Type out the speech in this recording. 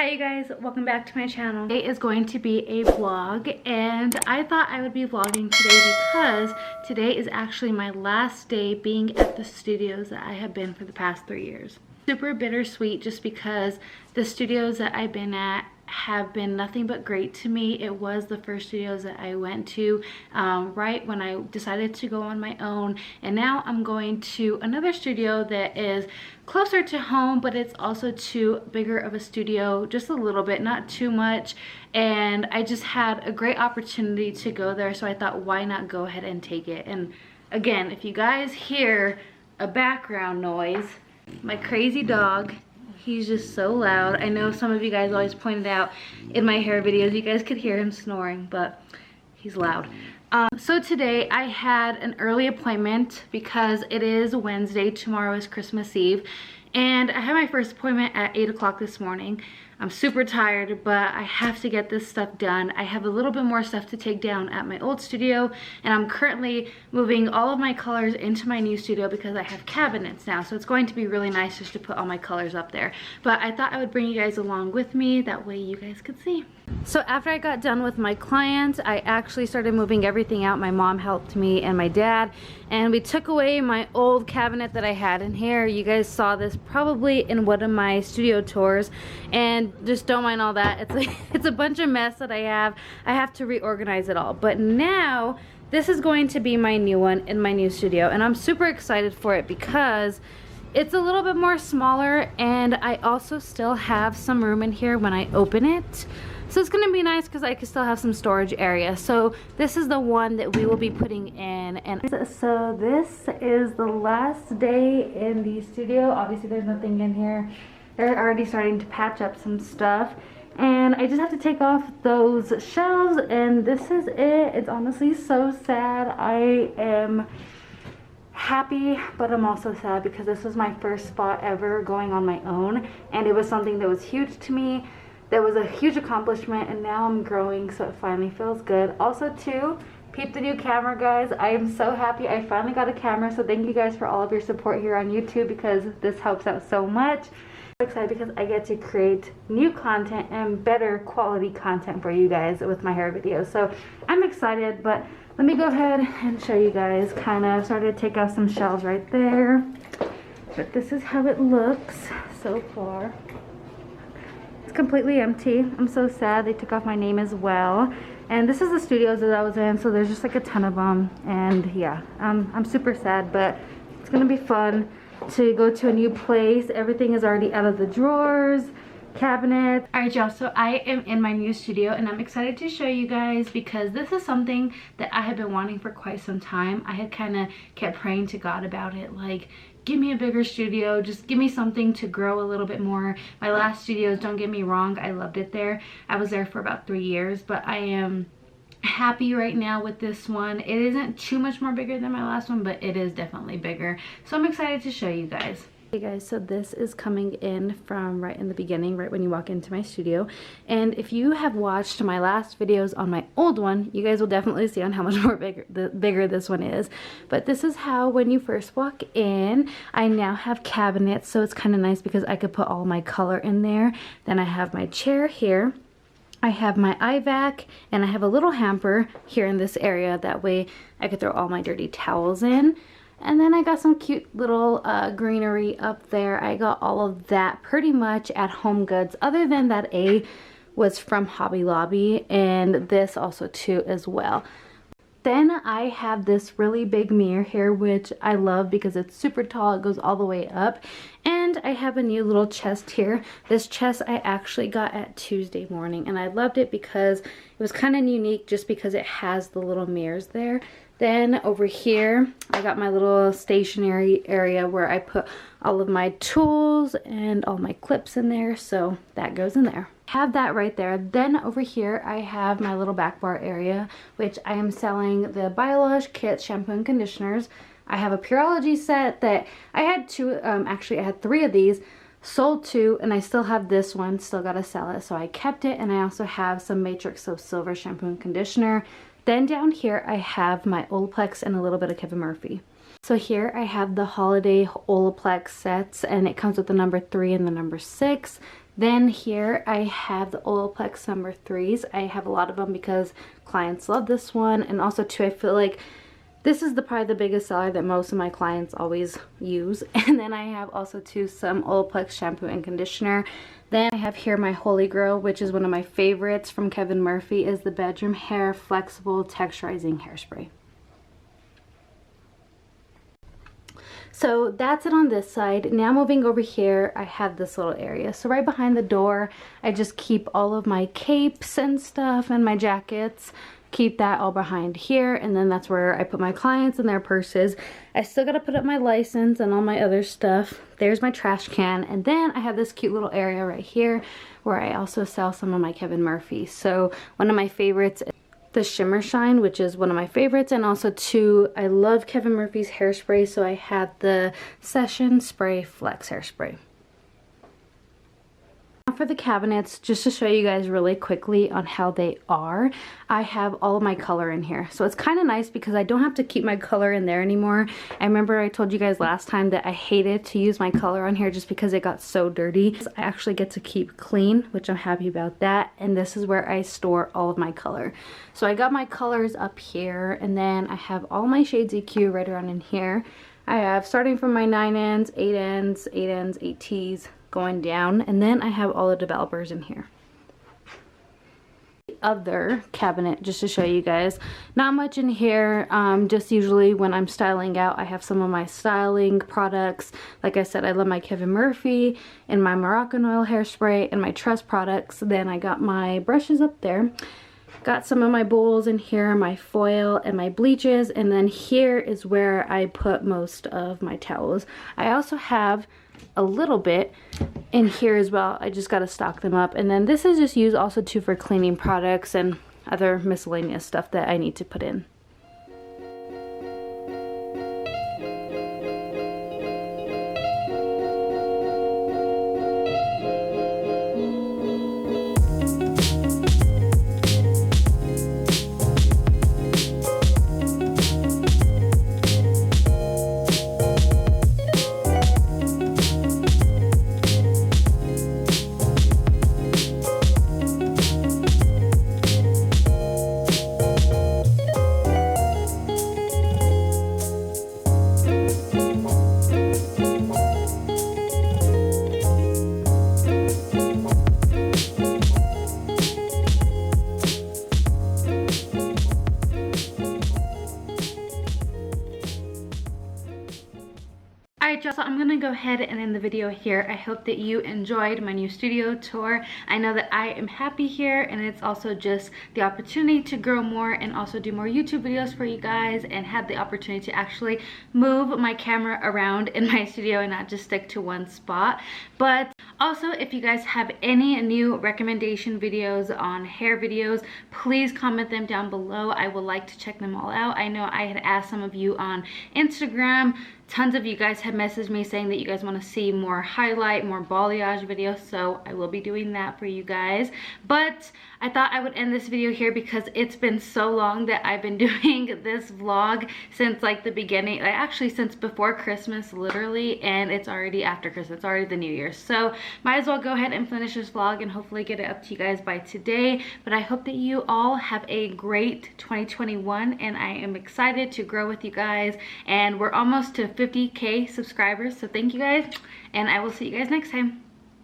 Hi you guys, welcome back to my channel. Today is going to be a vlog, and I thought I would be vlogging today because today is actually my last day being at the studios that I have been for the past 3 years. Super bittersweet just because the studios that I've been at have been nothing but great to me. It was the first studios that I went to right when I decided to go on my own, and now I'm going to another studio that is closer to home, but it's also too bigger of a studio, just a little bit, not too much, and I just had a great opportunity to go there, so I thought why not go ahead and take it. And again, if you guys hear a background noise, my crazy dog, he's just so loud. I know some of you guys always pointed out in my hair videos, you guys could hear him snoring, but he's loud. So today I had an early appointment because it is Wednesday, tomorrow is Christmas Eve, and I had my first appointment at 8 o'clock this morning. I'm super tired, but I have to get this stuff done. I have a little bit more stuff to take down at my old studio, and I'm currently moving all of my colors into my new studio because I have cabinets now, so it's going to be really nice just to put all my colors up there. But I thought I would bring you guys along with me, that way you guys could see. So after I got done with my client, I actually started moving everything out. My mom helped me and my dad, and we took away my old cabinet that I had in here. You guys saw this probably in one of my studio tours, and just don't mind all that. It's a bunch of mess that I have. I have to reorganize it all. But now this is going to be my new one in my new studio, and I'm super excited for it because it's a little bit more smaller, and I also still have some room in here when I open it. So it's gonna be nice because I can still have some storage area. So this is the one that we will be putting in. And so this is the last day in the studio. Obviously there's nothing in here. They're already starting to patch up some stuff. And I just have to take off those shelves, and this is it. It's honestly so sad. I am happy, but I'm also sad because this was my first spot ever going on my own, and it was something that was huge to me. That was a huge accomplishment, and now I'm growing, so it finally feels good. Also too, peep the new camera, guys. I am so happy I finally got a camera, so thank you guys for all of your support here on YouTube because this helps out so much. I'm excited because I get to create new content and better quality content for you guys with my hair videos. So I'm excited, but let me go ahead and show you guys. Kind of started to take out some shelves right there, but this is how it looks so far. It's completely empty. I'm so sad. They took off my name as well. And this is the studios that I was in, so there's just like a ton of them. And yeah, I'm super sad, but it's gonna be fun to go to a new place. Everything is already out of the drawers, cabinets. Alright y'all, so I am in my new studio, and I'm excited to show you guys because this is something that I have been wanting for quite some time. I had kind of kept praying to God about it, like, give me a bigger studio, just give me something to grow a little bit more. My last studios, don't get me wrong, I loved it there. I was there for about 3 years, but I am happy right now with this one. It isn't too much more bigger than my last one, but it is definitely bigger. So I'm excited to show you guys. Hey guys, so this is coming in from right in the beginning, right when you walk into my studio. And if you have watched my last videos on my old one, you guys will definitely see on how much more bigger this one is. But this is how when you first walk in, I now have cabinets, so it's kind of nice because I could put all my color in there. Then I have my chair here. I have my eye vac, and I have a little hamper here in this area. That way I could throw all my dirty towels in. And then I got some cute little greenery up there. I got all of that pretty much at Home Goods. Other than that A was from Hobby Lobby, and this also too as well. Then I have this really big mirror here, which I love because it's super tall. It goes all the way up. And I have a new little chest here. This chest I actually got at Tuesday morning, and I loved it because it was kind of unique just because it has the little mirrors there. Then over here, I got my little stationery area where I put all of my tools and all my clips in there, so that goes in there. Have that right there. Then over here, I have my little back bar area, which I am selling the Biolush Kit shampoo and conditioners. I have a Pureology set that I had two, actually I had 3 of these, sold 2, and I still have this one, still gotta sell it, so I kept it. And I also have some Matrix of Silver shampoo and conditioner. Then down here I have my Olaplex and a little bit of Kevin Murphy. So here I have the holiday Olaplex sets, and it comes with the number 3 and the number 6. Then here I have the Olaplex number 3s. I have a lot of them because clients love this one, and also too, I feel like this is probably the biggest seller that most of my clients always use. And then I have also too some Olaplex shampoo and conditioner. Then I have here my Holy Grail, which is one of my favorites from Kevin Murphy, is the Bedroom Hair Flexible Texturizing Hairspray. So that's it on this side. Now moving over here, I have this little area. So right behind the door, I just keep all of my capes and stuff and my jackets. Keep that all behind here, and then that's where I put my clients and their purses. I still gotta put up my license and all my other stuff. There's my trash can, and then I have this cute little area right here where I also sell some of my Kevin Murphy. So one of my favorites, the Shimmer Shine, which is one of my favorites, and also too, I love Kevin Murphy's hairspray, so I had the Session Spray Flex Hairspray. Now for the cabinets, just to show you guys really quickly on how they are, I have all of my color in here. So it's kind of nice because I don't have to keep my color in there anymore. I remember I told you guys last time that I hated to use my color on here just because it got so dirty. I actually get to keep clean, which I'm happy about that. And this is where I store all of my color. So I got my colors up here, and then I have all my shades EQ right around in here. I have starting from my 9Ns, 8Ns, 8Ns, 8Ts, going down, and then I have all the developers in here. The other cabinet, just to show you guys, not much in here, just usually when I'm styling out, I have some of my styling products. Like I said, I love my Kevin Murphy and my Moroccan oil hairspray and my Trust products. Then I got my brushes up there. Got some of my bowls in here, my foil and my bleaches, and then here is where I put most of my towels. I also have a little bit in here as well. I just got to stock them up. And then this is just used also too for cleaning products and other miscellaneous stuff that I need to put in. Alright y'all, so I'm going to go ahead and end the video here. I hope that you enjoyed my new studio tour. I know that I am happy here, and it's also just the opportunity to grow more and also do more YouTube videos for you guys, and have the opportunity to actually move my camera around in my studio and not just stick to one spot. But also, if you guys have any new recommendation videos on hair videos, please comment them down below. I would like to check them all out. I know I had asked some of you on Instagram. Tons of you guys have messaged me saying that you guys want to see more highlight, more balayage videos, so I will be doing that for you guys. But I thought I would end this video here because it's been so long that I've been doing this vlog since like the beginning, like actually since before Christmas literally, and it's already after Christmas, it's already the New Year. So might as well go ahead and finish this vlog and hopefully get it up to you guys by today. But I hope that you all have a great 2021, and I am excited to grow with you guys, and we're almost to 50K subscribers, so thank you guys, and I will see you guys next time.